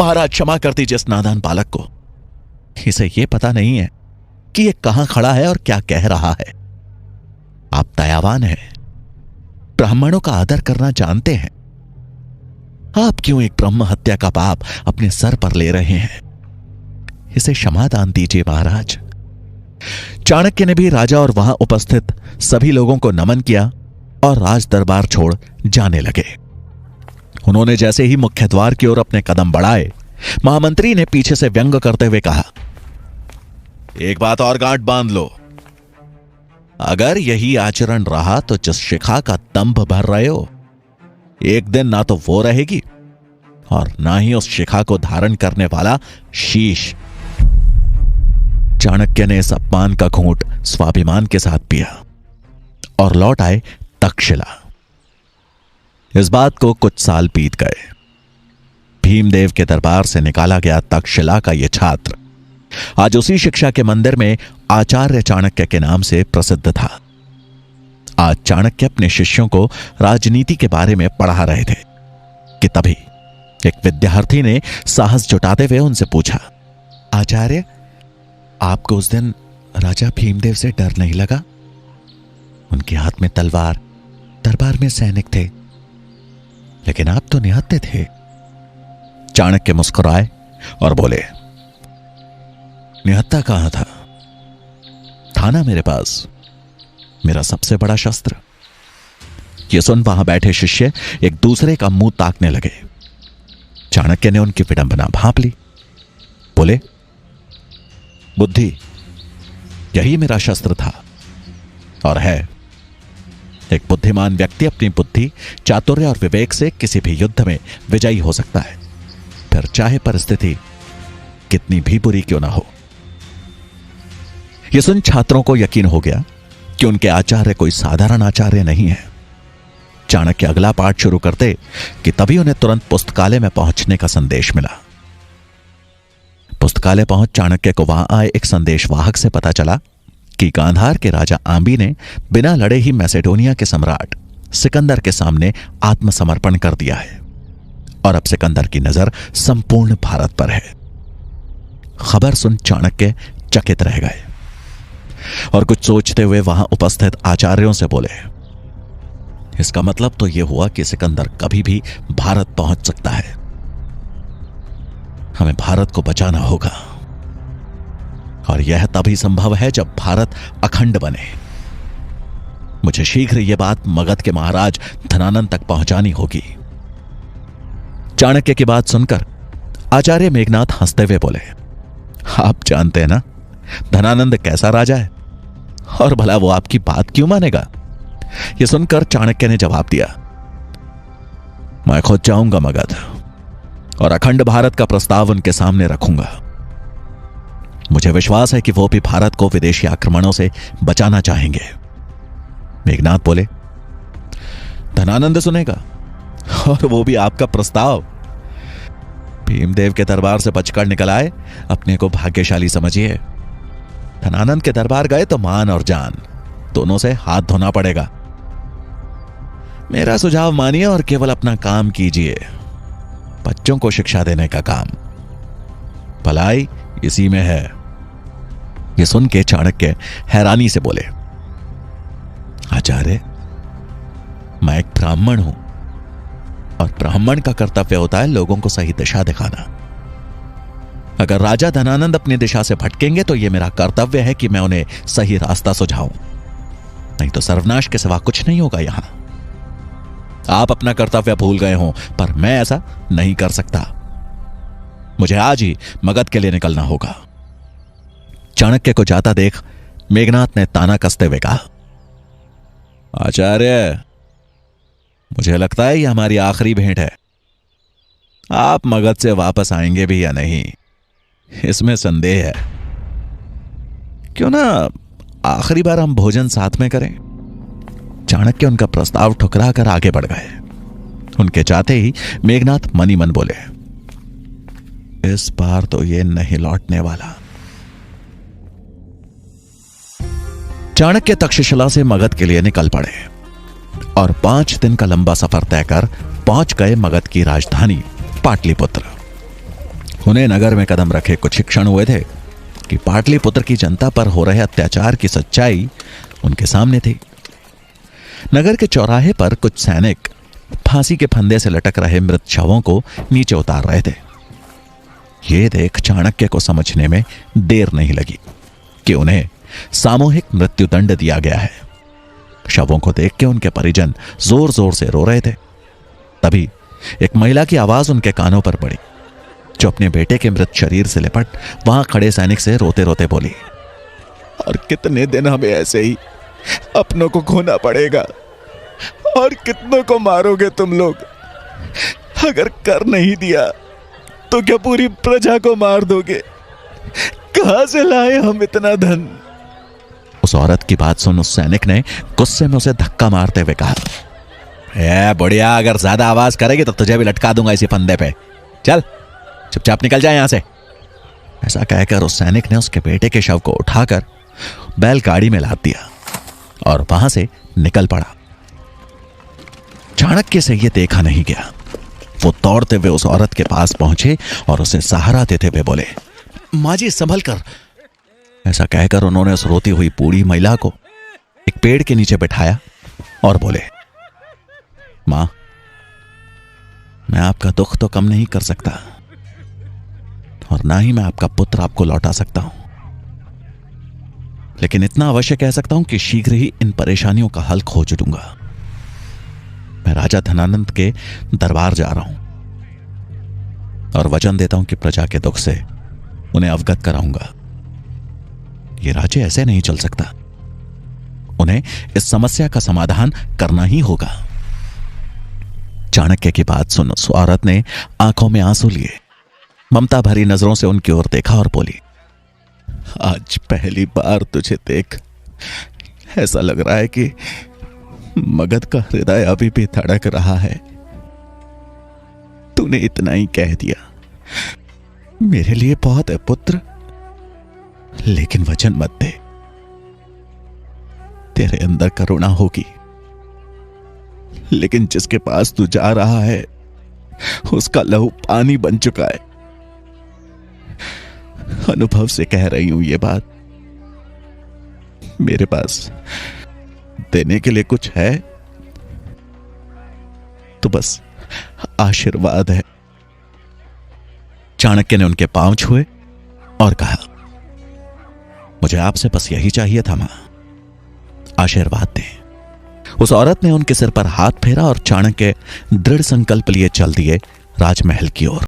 महाराज क्षमा कर दीजिए इस नादान बालक को। इसे यह पता नहीं है कि यह कहां खड़ा है और क्या कह रहा है। आप दयावान हैं, ब्राह्मणों का आदर करना जानते हैं। आप क्यों एक ब्रह्म हत्या का पाप अपने सर पर ले रहे हैं? इसे क्षमा दान दीजिए महाराज। चाणक्य ने भी राजा और वहां उपस्थित सभी लोगों को नमन किया और राज दरबार छोड़ जाने लगे। उन्होंने जैसे ही मुख्य द्वार की ओर अपने कदम बढ़ाए, महामंत्री ने पीछे से व्यंग करते हुए कहा, एक बात और गांठ बांध लो। अगर यही आचरण रहा तो जिस शिखा का दंभ भर रहे हो, एक दिन ना तो वो रहेगी और ना ही उस शिखा को धारण करने वाला शीश। चाणक्य ने इस अपमान का घूंट स्वाभिमान के साथ पिया और लौट आए तक्षशिला। इस बात को कुछ साल बीत गए। भीमदेव के दरबार से निकाला गया तक्षशिला का यह छात्र आज उसी शिक्षा के मंदिर में आचार्य चाणक्य के नाम से प्रसिद्ध था। आज चाणक्य अपने शिष्यों को राजनीति के बारे में पढ़ा रहे थे कि तभी एक विद्यार्थी ने साहस जुटाते हुए उनसे पूछा, आचार्य, आपको उस दिन राजा भीमदेव से डर नहीं लगा? उनके हाथ में तलवार, दरबार में सैनिक थे, लेकिन आप तो निहत्थे थे। चाणक्य मुस्कुराए और बोले, निहत्था कहां था ना मेरे पास मेरा सबसे बड़ा शस्त्र। यह सुन वहां बैठे शिष्य एक दूसरे का मुंह ताकने लगे। चाणक्य ने उनकी विडंबना भांप ली। बोले, बुद्धि, यही मेरा शस्त्र था और है। एक बुद्धिमान व्यक्ति अपनी बुद्धि, चातुर्य और विवेक से किसी भी युद्ध में विजयी हो सकता है, फिर चाहे परिस्थिति कितनी भी बुरी क्यों ना हो। यह सुन छात्रों को यकीन हो गया कि उनके आचार्य कोई साधारण आचार्य नहीं है। चाणक्य अगला पाठ शुरू करते कि तभी उन्हें तुरंत पुस्तकालय में पहुंचने का संदेश मिला। पुस्तकालय पहुंच चाणक्य को वहां आए एक संदेशवाहक से पता चला कि गांधार के राजा आंबी ने बिना लड़े ही मैसेडोनिया के सम्राट सिकंदर के सामने आत्मसमर्पण कर दिया है और अब सिकंदर की नजर संपूर्ण भारत पर है। खबर सुन चाणक्य चकित रह गए और कुछ सोचते हुए वहां उपस्थित आचार्यों से बोले, इसका मतलब तो यह हुआ कि सिकंदर कभी भी भारत पहुंच सकता है। हमें भारत को बचाना होगा और यह तभी संभव है जब भारत अखंड बने। मुझे शीघ्र यह बात मगध के महाराज धनानंद तक पहुंचानी होगी। चाणक्य की बात सुनकर आचार्य मेघनाथ हंसते हुए बोले, आप जानते हैं ना धनानंद कैसा राजा है और भला वो आपकी बात क्यों मानेगा? यह सुनकर चाणक्य ने जवाब दिया, मैं खुद जाऊंगा मगध और अखंड भारत का प्रस्ताव उनके सामने रखूंगा। मुझे विश्वास है कि वो भी भारत को विदेशी आक्रमणों से बचाना चाहेंगे। मेघनाथ बोले, धनानंद सुनेगा और वो भी आपका प्रस्ताव? भीमदेव के दरबार से बचकर निकल आए अपने को भाग्यशाली समझिए। धनानंद के दरबार गए तो मान और जान दोनों से हाथ धोना पड़ेगा। मेरा सुझाव मानिए और केवल अपना काम कीजिए, बच्चों को शिक्षा देने का काम। भलाई इसी में है। यह सुन के चाणक्य हैरानी से बोले, आचार्य, मैं एक ब्राह्मण हूं और ब्राह्मण का कर्तव्य होता है लोगों को सही दिशा दिखाना। अगर राजा धनानंद अपनी दिशा से भटकेंगे तो यह मेरा कर्तव्य है कि मैं उन्हें सही रास्ता सुझाऊं, नहीं तो सर्वनाश के सिवा कुछ नहीं होगा यहां। आप अपना कर्तव्य भूल गए हों, पर मैं ऐसा नहीं कर सकता। मुझे आज ही मगध के लिए निकलना होगा। चाणक्य को जाता देख मेघनाथ ने ताना कसते हुए कहा, आचार्य, मुझे लगता है यह हमारी आखिरी भेंट है। आप मगध से वापस आएंगे भी या नहीं, इसमें संदेह है। क्यों ना आखिरी बार हम भोजन साथ में करें? चाणक्य उनका प्रस्ताव ठुकरा कर आगे बढ़ गए। उनके जाते ही मेघनाथ मनी मन बोले, इस बार तो ये नहीं लौटने वाला। चाणक्य तक्षशिला से मगध के लिए निकल पड़े और 5 दिन का लंबा सफर तय कर पहुंच गए मगध की राजधानी पाटलिपुत्र। उन्हें नगर में कदम रखे कुछ ही क्षण हुए थे कि पाटलिपुत्र की जनता पर हो रहे अत्याचार की सच्चाई उनके सामने थी। नगर के चौराहे पर कुछ सैनिक फांसी के फंदे से लटक रहे मृत शवों को नीचे उतार रहे थे। ये देख चाणक्य को समझने में देर नहीं लगी कि उन्हें सामूहिक मृत्युदंड दिया गया है। शवों को देख के उनके परिजन जोर जोर से रो रहे थे। तभी एक महिला की आवाज उनके कानों पर पड़ी, जो अपने बेटे के मृत शरीर से लिपट वहां खड़े सैनिक से रोते रोते बोली, और कितने दिन हमें ऐसे ही अपनों को खोना पड़ेगा, और कितनों को मारोगे तुम लोग? अगर कर नहीं दिया तो क्या पूरी प्रजा को मार दोगे? कहां से लाए हम इतना धन? उस औरत की बात सुन उस सैनिक ने गुस्से में उसे धक्का मारते हुए कहा, ए बुढ़िया, अगर ज्यादा आवाज करेगी तो तुझे भी लटका दूंगा इसी फंदे पे। चल चुपचाप निकल जाए यहां से। ऐसा कहकर उस सैनिक ने उसके बेटे के शव को उठाकर बैलगाड़ी में लाद दिया और वहां से निकल पड़ा। चाणक्य से यह देखा नहीं गया। वो दौड़ते हुए उस औरत के पास पहुंचे और उसे सहारा देते हुए बोले, मां जी संभल कर। ऐसा कहकर उन्होंने उस रोती हुई बूढ़ी महिला को एक पेड़ के नीचे बिठाया और बोले, मां, मैं आपका दुख तो कम नहीं कर सकता और ना ही मैं आपका पुत्र आपको लौटा सकता हूं, लेकिन इतना अवश्य कह सकता हूं कि शीघ्र ही इन परेशानियों का हल खोज दूंगा। मैं राजा धनानंद के दरबार जा रहा हूं और वचन देता हूं कि प्रजा के दुख से उन्हें अवगत कराऊंगा। ये राज्य ऐसे नहीं चल सकता। उन्हें इस समस्या का समाधान करना ही होगा। चाणक्य की बात सुन उस औरत ने आंखों में आंसू लिए ममता भरी नजरों से उनकी ओर देखा और बोली, आज पहली बार तुझे देख ऐसा लग रहा है कि मगध का हृदय अभी भी धड़क रहा है। तूने इतना ही कह दिया, मेरे लिए बहुत है पुत्र, लेकिन वचन मत दे, तेरे अंदर करुणा होगी, लेकिन जिसके पास तू जा रहा है उसका लहू पानी बन चुका है। अनुभव से कह रही हूं ये बात। मेरे पास देने के लिए कुछ है तो बस आशीर्वाद है। चाणक्य ने उनके पांव छुए और कहा, मुझे आपसे बस यही चाहिए था मां, आशीर्वाद दें। उस औरत ने उनके सिर पर हाथ फेरा और चाणक्य दृढ़ संकल्प लिए चल दिए राजमहल की ओर।